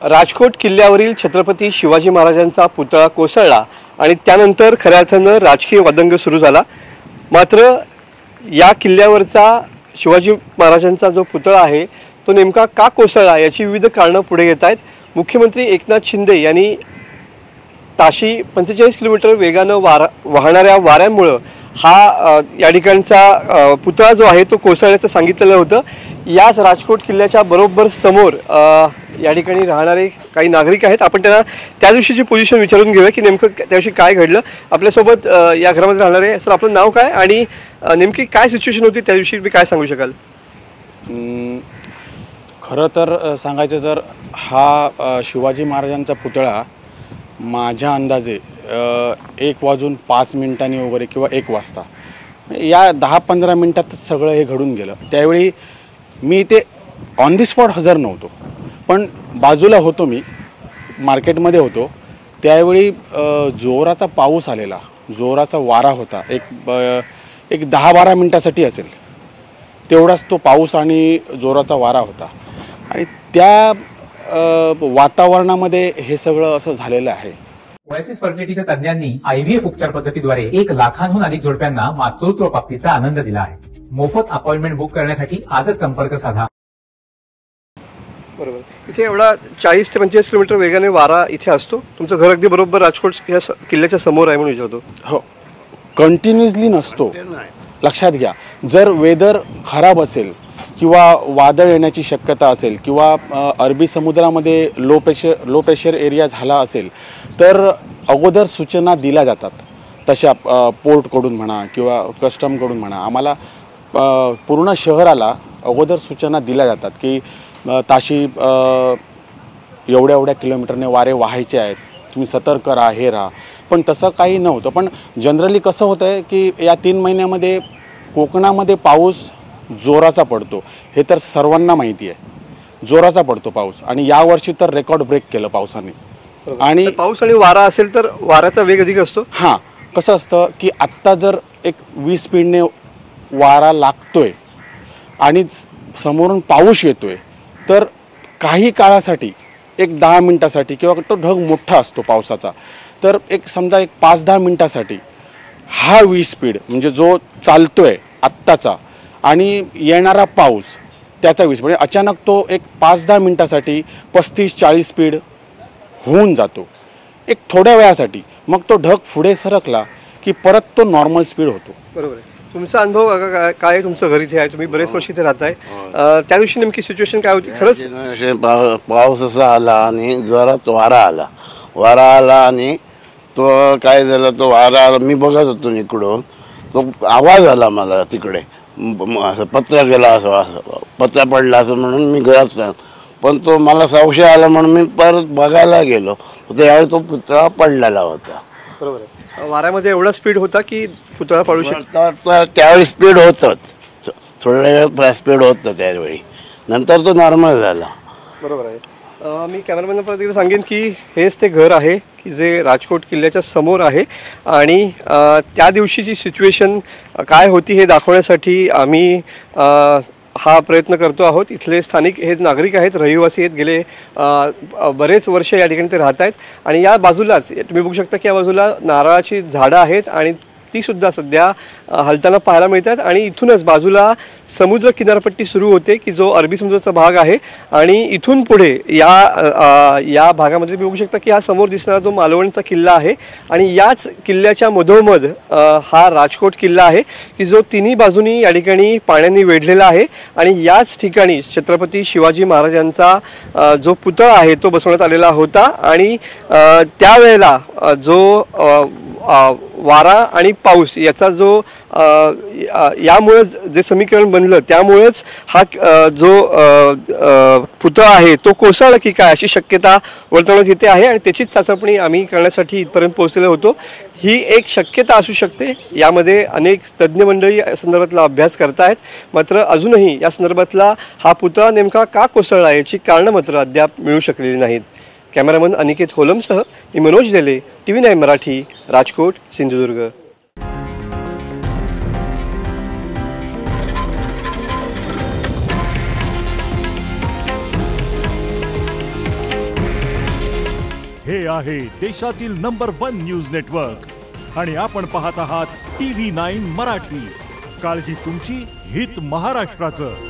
राजकोट किल्ल्यावरील छत्रपती शिवाजी महाराजांचा पुतळा कोसळला आणि त्यानंतर खऱ्या अर्थानं राजकीय वादंग सुरू झाला। मात्र या किल्ल्यावरचा शिवाजी महाराजांचा जो पुतळा आहे तो नेमका का कोसळला याची विविध कारणं पुढे येत आहेत। मुख्यमंत्री एकनाथ शिंदे यांनी ताशी 45 किलोमीटर वेगानं वाहणाऱ्या वाऱ्यामुळे हा या ठिकाणचा पुतळा जो आहे तो कोसळल्याचं सांगितलेलं होतं। याच राजकोट किल्ल्याच्या बरोबर समोर या ठिकाणी राहणारे काही नागरिक आहेत। आपण त्यांना त्या दिवशीची पोझिशन विचारून घेऊया की नेमकं त्या दिवशी काय घडलं। आपल्यासोबत या घरामध्ये राहणारे सर, आपलं नाव काय आणि नेमकी काय सिच्युएशन होती त्या दिवशी, तुम्ही काय सांगू शकाल? खरं तर सांगायचं जर हा शिवाजी महाराजांचा पुतळा माझ्या अंदाजे 1:05 वगैरे किंवा 1 वाजता या 10-15 मिनिटात सगळं हे घडून गेलं। त्यावेळी मी ते ऑन दी स्पॉट हजर नव्हतो, पण बाजूला होतो, मी मार्केटमध्ये होतो। त्यावेळी जोराचा पाऊस आलेला, जोराचा वारा होता, एक 10-12 मिनिटासाठी असेल तेवढाच तो पाऊस आणि जोराचा वारा होता आणि त्या वातावरणामध्ये हे सगळं असं झालेलं आहे। ओएसिस फर्टिलिटीच्या तज्ञांनी आयव्हीएफ उपचार पद्धतीद्वारे 1 लाखांहून अधिक जोडप्यांना मातृत्व प्राप्तीचा आनंद दिला आहे। मोफत अपॉइंटमेंट बुक करण्यासाठी आजच संपर्क साधा। बरोबर, इथे एवढा 40 ते 45 किलोमीटर वेगाने वारा इथे असतो। तुमचं घर अगदी बरोबर राजकोट या किल्ल्याच्या समोर आहे म्हणून विचारतो। हो, कंटिन्युअसली नसतो, लक्षात घ्या। जर वेदर खराब असेल किंवा वादळ येण्याची शक्यता असेल किंवा अरबी समुद्रामध्ये लो प्रेशर एरिया झाला असेल तर अगोदर सूचना दिल्या जातात, तशा पोर्टकडून म्हणा किंवा कस्टमकडून म्हणा। आम्हाला पूर्ण शहराला अगोदर सूचना दिल्या जातात की ताशी एवढ्या किलोमीटरने वारे वाहायचे आहेत, तुम्ही सतर्क राहा, हे राहा। पण तसं काही नव्हतं। पण जनरली कसं होतं आहे की या 3 महिन्यामध्ये कोकणामध्ये पाऊस जोराचा पडतो, हे तर सर्वांना माहिती आहे। जोराचा पडतो पाऊस आणि यावर्षी तर रेकॉर्ड ब्रेक केलं पावसाने। आणि पाऊस आणि वारा असेल तर वाऱ्याचा वेग अधिक असतो। हां, कसं असतं की आत्ता जर एक 20 स्पीडने वारा लागतोय आणि समोरून पाऊस येतोय तर काही काळासाठी, एक 10 मिनिटासाठी किंवा तो ढग मोठा असतो पावसाचा, तर एक समजा एक 5-10 मिनिटासाठी हा 20 स्पीड म्हणजे जो चालतोय आत्ताचा आणि येणारा पाऊस त्याचा 20, म्हणजे अचानक तो एक 5-10 मिनिटासाठी 35-40 स्पीड होऊन जातो एक थोड्या वेळासाठी। मग तो ढग पुढे सरकला की परत तो नॉर्मल स्पीड होतो। बरोबर आहे। तुमचा अनुभव काय आहे? तुमचं घर इथे आहे, तुम्ही बरेच वर्ष इथे राहताय। त्या दिवशी नेमकी सिच्युएशन काय होती? खरंच पाऊस असा आला आणि जोरात वारा आला आणि तो काय झालं, तो वारा आला, मी बघत होतो इकडून, तो आवाज आला मला तिकडे, असं पत्रा गेला, असं पत्रा पडला असं म्हणून मी घरात, पण तो मला संशय आला म्हणून मी परत बघायला गेलो, त्यावेळी तो पुतळा पडलेला होता। बरोबर आहे। वाऱ्यामध्ये एवढा स्पीड होता की पुतळा पडू शकतो? त्यावेळी स्पीड होतच, थोड्या वेळ स्पीड होतं त्यावेळी, नंतर तो नॉर्मल झाला। बरोबर आहे। मी कॅमेरामॅनला परत एकदा सांगेन की हेच ते घर आहे की जे राजकोट किल्ल्याच्या समोर आहे आणि त्या दिवशीची सिच्युएशन काय होती हे दाखवण्यासाठी आम्ही हा प्रयत्न करतो आहोत। इथले स्थानिक हे नागरिक आहेत, रहिवासी आहेत, गेले बरेच वर्ष या ठिकाणी ते राहत आहेत आणि या बाजूलाच तुम्ही बघू शकता की या बाजूला नारळाची झाडं आहेत आणि ती सुद्धा सध्या हलताना पाहायला मिळतात आणि इथूनच बाजूला समुद्र किनारपट्टी सुरू होते की जो अरबी समुद्राचा भाग आहे आणि इथून पुढे या भागामध्ये तुम्ही बघू शकता की हा समोर दिसणारा जो मालवणचा किल्ला आहे आणि याच किल्ल्याच्या मधोमध हा राजकोट किल्ला आहे की जो तिन्ही बाजूनी या ठिकाणी पाण्याने वेढलेला आहे आणि याच ठिकाणी छत्रपती शिवाजी महाराजांचा जो पुतळा आहे तो बसवण्यात आलेला होता आणि त्यावेळेला जो वारा आणि पाऊस याचा जो यामुळे जे समीकरण बनलं त्यामुळेच हा जो पुतळा आहे तो कोसळला की काय अशी शक्यता वर्तवण्यात येते आहे आणि त्याचीच चाचपणी आम्ही करण्यासाठी इथपर्यंत पोहोचलेलो होतो। ही एक शक्यता असू शकते, यामध्ये अनेक तज्ज्ञ मंडळी या संदर्भातला अभ्यास करतायत, मात्र अजूनही या संदर्भातला हा पुतळा नेमका का कोसळला याची कारणं मात्र अद्याप मिळू शकलेली नाहीत। कॅमेरामन अनिकेत होलमसह मी मनोज देले, TV9 मराठी, राजकोट, सिंधुदुर्ग। हे आहे देशातील नंबर 1 न्यूज नेटवर्क आणि आपण पाहत आहात TV9 मराठी. काळजी तुमची, हित महाराष्ट्राचं.